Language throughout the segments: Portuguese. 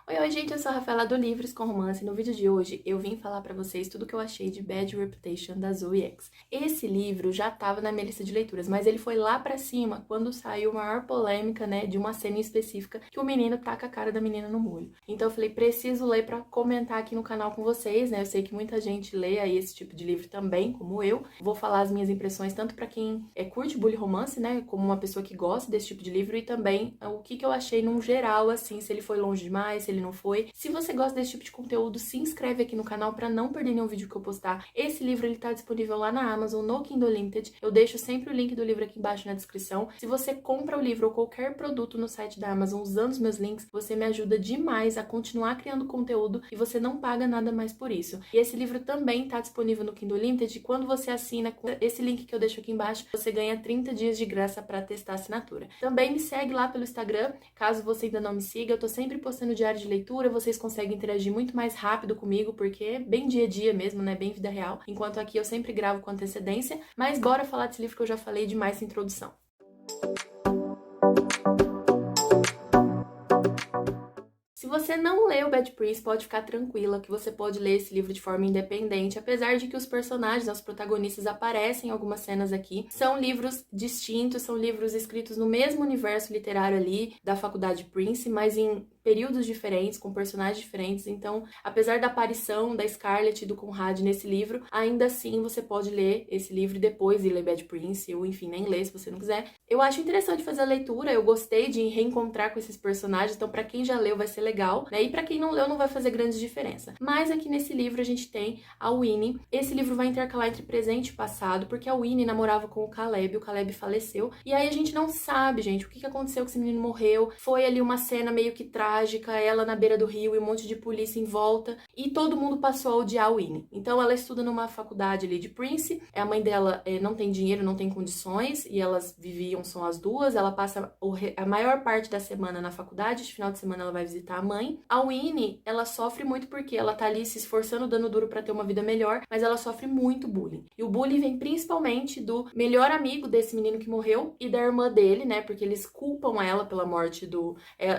Oi, gente, eu sou a Rafaela do Livros com Romance e no vídeo de hoje eu vim falar pra vocês tudo o que eu achei de Bad Reputation da Zoe X. Esse livro já tava na minha lista de leituras, mas ele foi lá pra cima quando saiu a maior polêmica, né, de uma cena específica que o menino taca a cara da menina no molho. Então eu falei, preciso ler pra comentar aqui no canal com vocês, né, eu sei que muita gente lê aí esse tipo de livro também, como eu. Vou falar as minhas impressões tanto pra quem curte bully romance, né, como uma pessoa que gosta desse tipo de livro e também o que eu achei num geral, assim, se ele foi longe demais, se ele não foi. Se você gosta desse tipo de conteúdo, se inscreve aqui no canal pra não perder nenhum vídeo que eu postar. Esse livro, ele tá disponível lá na Amazon, no Kindle Unlimited. Eu deixo sempre o link do livro aqui embaixo na descrição. Se você compra o livro ou qualquer produto no site da Amazon usando os meus links, você me ajuda demais a continuar criando conteúdo e você não paga nada mais por isso. E esse livro também tá disponível no Kindle Unlimited. Quando você assina com esse link que eu deixo aqui embaixo, você ganha 30 dias de graça pra testar a assinatura. Também me segue lá pelo Instagram, caso você ainda não me siga. Eu tô sempre postando diário de leitura, vocês conseguem interagir muito mais rápido comigo, porque é bem dia a dia mesmo, né, bem vida real, enquanto aqui eu sempre gravo com antecedência, mas bora falar desse livro que eu já falei demais na introdução. Se você não leu Bad Prince, pode ficar tranquila que você pode ler esse livro de forma independente, apesar de que os personagens, os protagonistas aparecem em algumas cenas aqui. São livros distintos, são livros escritos no mesmo universo literário ali da Faculdade Prince, mas em períodos diferentes, com personagens diferentes. Então, apesar da aparição da Scarlett e do Conrad nesse livro, ainda assim você pode ler esse livro e depois ir ler Bad Prince, ou enfim, nem ler se você não quiser. Eu acho interessante fazer a leitura, eu gostei de reencontrar com esses personagens, então pra quem já leu vai ser legal, né? E pra quem não leu não vai fazer grande diferença. Mas aqui nesse livro a gente tem a Winnie. Esse livro vai intercalar entre presente e passado, porque a Winnie namorava com o Caleb faleceu, e aí a gente não sabe, gente, o que aconteceu que esse menino morreu. Foi ali uma cena meio que trágica, ela na beira do rio e um monte de polícia em volta, e todo mundo passou a odiar a Winnie. Então ela estuda numa faculdade ali de Prince, a mãe dela não tem dinheiro, não tem condições, e elas viviam só as duas. Ela passa a maior parte da semana na faculdade, de final de semana ela vai visitar a mãe. A Winnie, ela sofre muito porque ela tá ali se esforçando, dando duro pra ter uma vida melhor, mas ela sofre muito bullying. E o bullying vem principalmente do melhor amigo desse menino que morreu e da irmã dele, né, porque eles culpam ela pela morte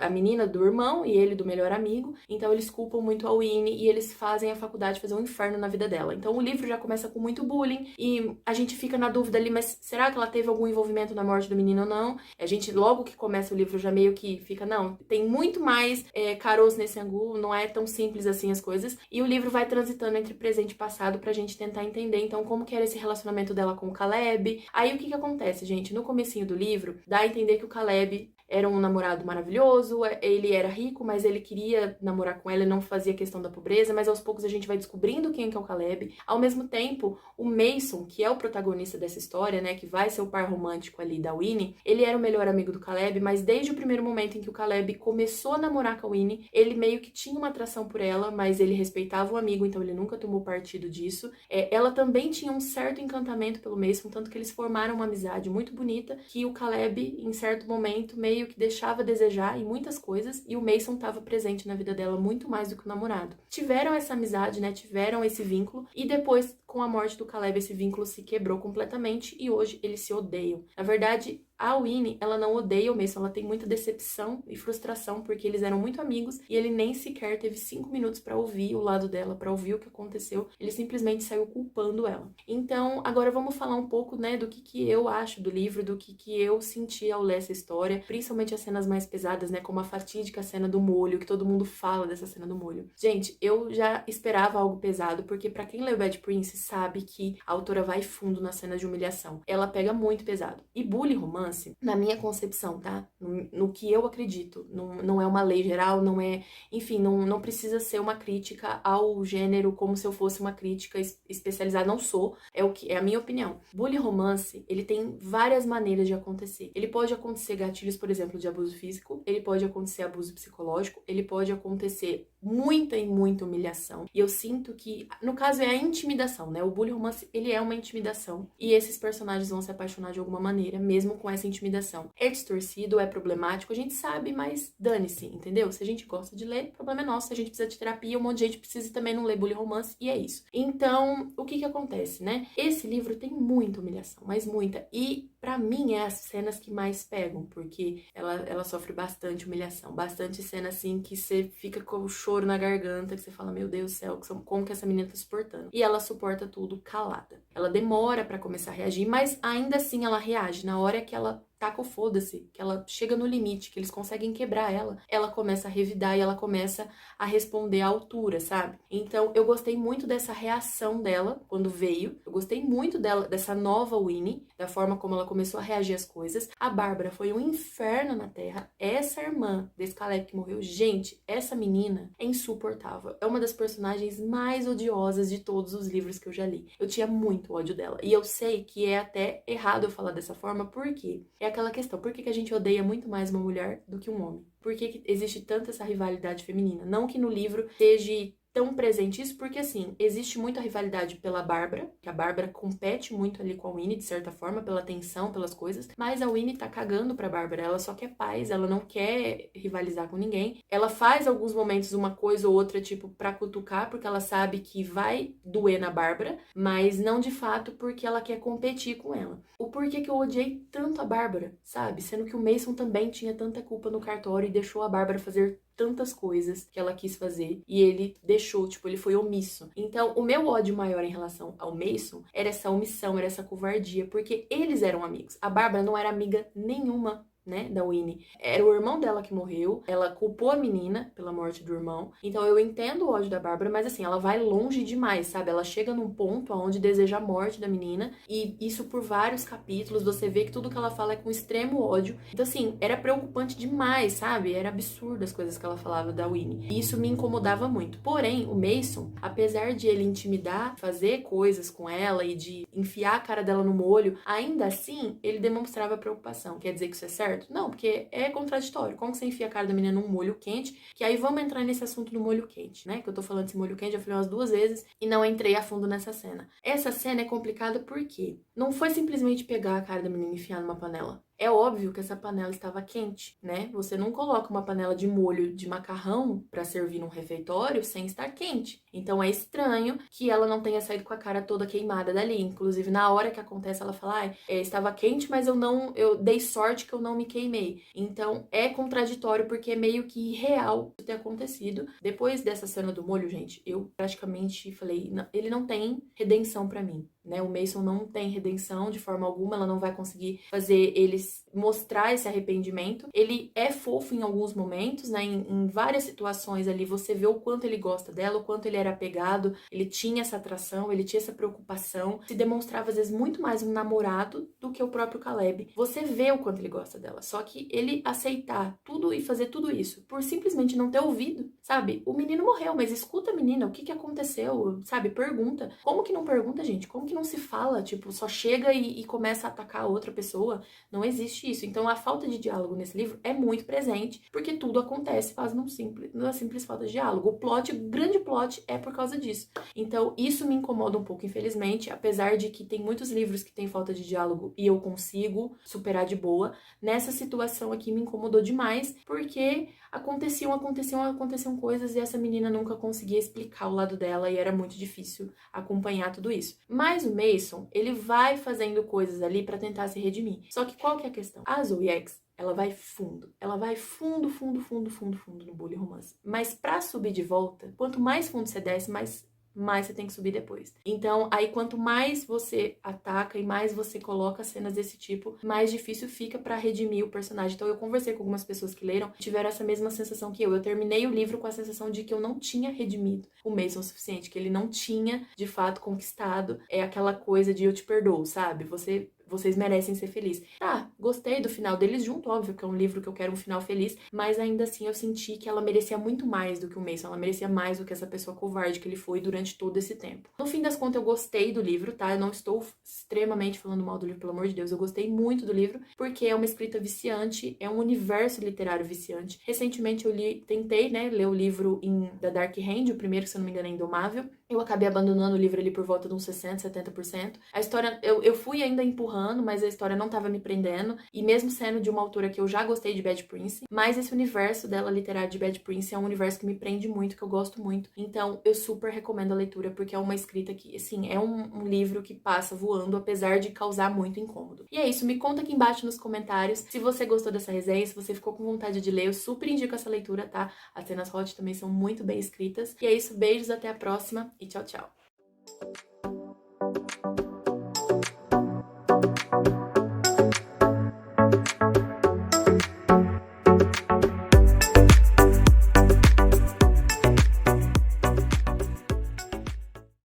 a menina do irmão e ele do melhor amigo, então eles culpam muito a Winnie e eles fazem a faculdade fazer um inferno na vida dela. Então o livro já começa com muito bullying e a gente fica na dúvida ali, mas será que ela teve algum envolvimento na morte do menino ou não? A gente, logo que começa o livro, já meio que fica, não, tem muito mais caroço nesse angu, não é tão simples assim as coisas, e o livro vai transitando entre presente e passado pra gente tentar entender, então, como que era esse relacionamento dela com o Caleb. Aí o que acontece, gente? No comecinho do livro, dá a entender que o Caleb era um namorado maravilhoso, ele era rico, mas ele queria namorar com ela e não fazia questão da pobreza, mas aos poucos a gente vai descobrindo quem que é o Caleb. Ao mesmo tempo, o Mason, que é o protagonista dessa história, né, que vai ser o par romântico ali da Winnie, ele era o melhor amigo do Caleb, mas desde o primeiro momento em que o Caleb começou a namorar com a Winnie, ele meio que tinha uma atração por ela, mas ele respeitava o amigo, então ele nunca tomou partido disso. Ela também tinha um certo encantamento pelo Mason, tanto que eles formaram uma amizade muito bonita, que o Caleb, em certo momento, meio que deixava a desejar em muitas coisas, e o Mason estava presente na vida dela muito mais do que o namorado. Tiveram essa amizade, né? Tiveram esse vínculo, e depois, com a morte do Caleb, esse vínculo se quebrou completamente, e hoje eles se odeiam. Na verdade, a Winnie, ela não odeia o Mason, ela tem muita decepção e frustração, porque eles eram muito amigos, e ele nem sequer teve 5 minutos pra ouvir o lado dela, pra ouvir o que aconteceu. Ele simplesmente saiu culpando ela. Então, agora vamos falar um pouco, né, do que eu acho do livro, do que eu senti ao ler essa história, principalmente as cenas mais pesadas, né, como a fatídica cena do molho, que todo mundo fala dessa cena do molho. Gente, eu já esperava algo pesado, porque pra quem leu Bad Prince sabe que a autora vai fundo na cena de humilhação. Ela pega muito pesado. E bullying romance, na minha concepção, tá? No que eu acredito, não é uma lei geral, não é, enfim, não precisa ser uma crítica ao gênero como se eu fosse uma crítica especializada, não sou, é a minha opinião. Bullying romance, ele tem várias maneiras de acontecer. Ele pode acontecer gatilhos, por exemplo, de abuso físico, ele pode acontecer abuso psicológico, ele pode acontecer muita e muita humilhação. E eu sinto que, no caso, é a intimidação, né? O bullying romance, ele é uma intimidação. E esses personagens vão se apaixonar de alguma maneira, mesmo com essa intimidação. É distorcido, é problemático, a gente sabe, mas dane-se, entendeu? Se a gente gosta de ler, o problema é nosso. Se a gente precisa de terapia, um monte de gente precisa também não ler bullying romance, e é isso. Então, o que acontece, né? Esse livro tem muita humilhação, mas muita. E pra mim, é as cenas que mais pegam, porque ela sofre bastante humilhação, bastante cena assim que você fica com o choro na garganta, que você fala, meu Deus do céu, como que essa menina tá suportando? E ela suporta tudo calada. Ela demora pra começar a reagir, mas ainda assim ela reage. Na hora que ela taca o foda-se, que ela chega no limite, que eles conseguem quebrar ela começa a revidar e ela começa a responder à altura, sabe? Então, eu gostei muito dessa reação dela quando veio. Eu gostei muito dela, dessa nova Winnie, da forma como ela começou a reagir às coisas. A Bárbara foi um inferno na Terra. Essa irmã desse Caleb que morreu, gente, essa menina é insuportável. É uma das personagens mais odiosas de todos os livros que eu já li. Eu tinha muito ódio dela. E eu sei que é até errado eu falar dessa forma, porque é aquela questão, por que a gente odeia muito mais uma mulher do que um homem? Por que existe tanta essa rivalidade feminina? Não que no livro seja tão presente isso, porque assim, existe muita rivalidade pela Bárbara, que a Bárbara compete muito ali com a Winnie, de certa forma, pela atenção, pelas coisas, mas a Winnie tá cagando pra Bárbara, ela só quer paz, ela não quer rivalizar com ninguém. Ela faz alguns momentos uma coisa ou outra, tipo, pra cutucar, porque ela sabe que vai doer na Bárbara, mas não de fato porque ela quer competir com ela. O porquê que eu odiei tanto a Bárbara, sabe? Sendo que o Mason também tinha tanta culpa no cartório e deixou a Bárbara fazer tantas coisas que ela quis fazer e ele deixou, tipo, ele foi omisso. Então, o meu ódio maior em relação ao Mason era essa omissão, era essa covardia, porque eles eram amigos. A Bárbara não era amiga nenhuma, né, da Winnie. Era o irmão dela que morreu, ela culpou a menina pela morte do irmão. Então eu entendo o ódio da Bárbara, mas assim, ela vai longe demais, sabe? Ela chega num ponto onde deseja a morte da menina e isso por vários capítulos, você vê que tudo que ela fala é com extremo ódio. Então assim, era preocupante demais, sabe? Era absurdo as coisas que ela falava da Winnie. E isso me incomodava muito. Porém, o Mason, apesar de ele intimidar, fazer coisas com ela e de enfiar a cara dela no molho, ainda assim, ele demonstrava preocupação. Quer dizer que isso é certo? Não, porque é contraditório. Como que você enfia a cara da menina num molho quente? Que aí vamos entrar nesse assunto do molho quente, né? Que eu tô falando desse molho quente, já falei umas 2 vezes e não entrei a fundo nessa cena. Essa cena é complicada porque não foi simplesmente pegar a cara da menina e enfiar numa panela. É óbvio que essa panela estava quente, né? Você não coloca uma panela de molho de macarrão para servir num refeitório sem estar quente. Então é estranho que ela não tenha saído com a cara toda queimada dali. Inclusive, na hora que acontece, ela fala: estava quente, mas eu dei sorte que eu não me queimei. Então é contraditório porque é meio que irreal isso ter acontecido. Depois dessa cena do molho, gente, eu praticamente falei: não, ele não tem redenção para mim. Né? O Mason não tem redenção de forma alguma, ela não vai conseguir fazer eles mostrar esse arrependimento. Ele é fofo em alguns momentos, né? Em várias situações ali você vê o quanto ele gosta dela, o quanto ele era apegado, ele tinha essa atração, ele tinha essa preocupação, se demonstrava às vezes muito mais um namorado do que o próprio Caleb. Você vê o quanto ele gosta dela, só que ele aceitar tudo e fazer tudo isso por simplesmente não ter ouvido, sabe? O menino morreu, mas escuta a menina, o que aconteceu, sabe? Pergunta. Como que não pergunta, gente? Como que não se fala? Tipo, só chega e começa a atacar a outra pessoa? Não existe isso. Então, a falta de diálogo nesse livro é muito presente, porque tudo acontece quase numa simples falta de diálogo. O grande plot é por causa disso. Então, isso me incomoda um pouco, infelizmente, apesar de que tem muitos livros que tem falta de diálogo e eu consigo superar de boa. Nessa situação aqui me incomodou demais, porque aconteciam coisas e essa menina nunca conseguia explicar o lado dela e era muito difícil acompanhar tudo isso. Mas o Mason, ele vai fazendo coisas ali pra tentar se redimir. Só que qual que é a questão? A Zoe X, ela vai fundo no bullying romance. Mas pra subir de volta, quanto mais fundo você desce, mais você tem que subir depois. Então, aí quanto mais você ataca e mais você coloca cenas desse tipo, mais difícil fica pra redimir o personagem. Então, eu conversei com algumas pessoas que leram, tiveram essa mesma sensação que eu. Eu terminei o livro com a sensação de que eu não tinha redimido o Mason o suficiente, que ele não tinha, de fato, conquistado. É aquela coisa de eu te perdoo, sabe? Vocês merecem ser felizes. Tá, gostei do final deles junto, óbvio que é um livro que eu quero um final feliz, mas ainda assim eu senti que ela merecia muito mais do que o Mason, ela merecia mais do que essa pessoa covarde que ele foi durante todo esse tempo. No fim das contas, eu gostei do livro, tá? Eu não estou extremamente falando mal do livro, pelo amor de Deus, eu gostei muito do livro, porque é uma escrita viciante, é um universo literário viciante. Recentemente eu tentei, né, ler o livro da Dark Hand, o primeiro, se eu não me engano, é Indomável. Eu acabei abandonando o livro ali por volta de uns 60%, 70%. A história, eu fui ainda empurrando, amando, mas a história não tava me prendendo. E mesmo sendo de uma autora que eu já gostei de Bad Prince, mas esse universo dela literário de Bad Prince é um universo que me prende muito, que eu gosto muito. Então, eu super recomendo a leitura, porque é uma escrita que, assim, é um livro que passa voando, apesar de causar muito incômodo. E é isso, me conta aqui embaixo nos comentários se você gostou dessa resenha, se você ficou com vontade de ler, eu super indico essa leitura, tá? As cenas hot também são muito bem escritas. E é isso, beijos, até a próxima e tchau, tchau!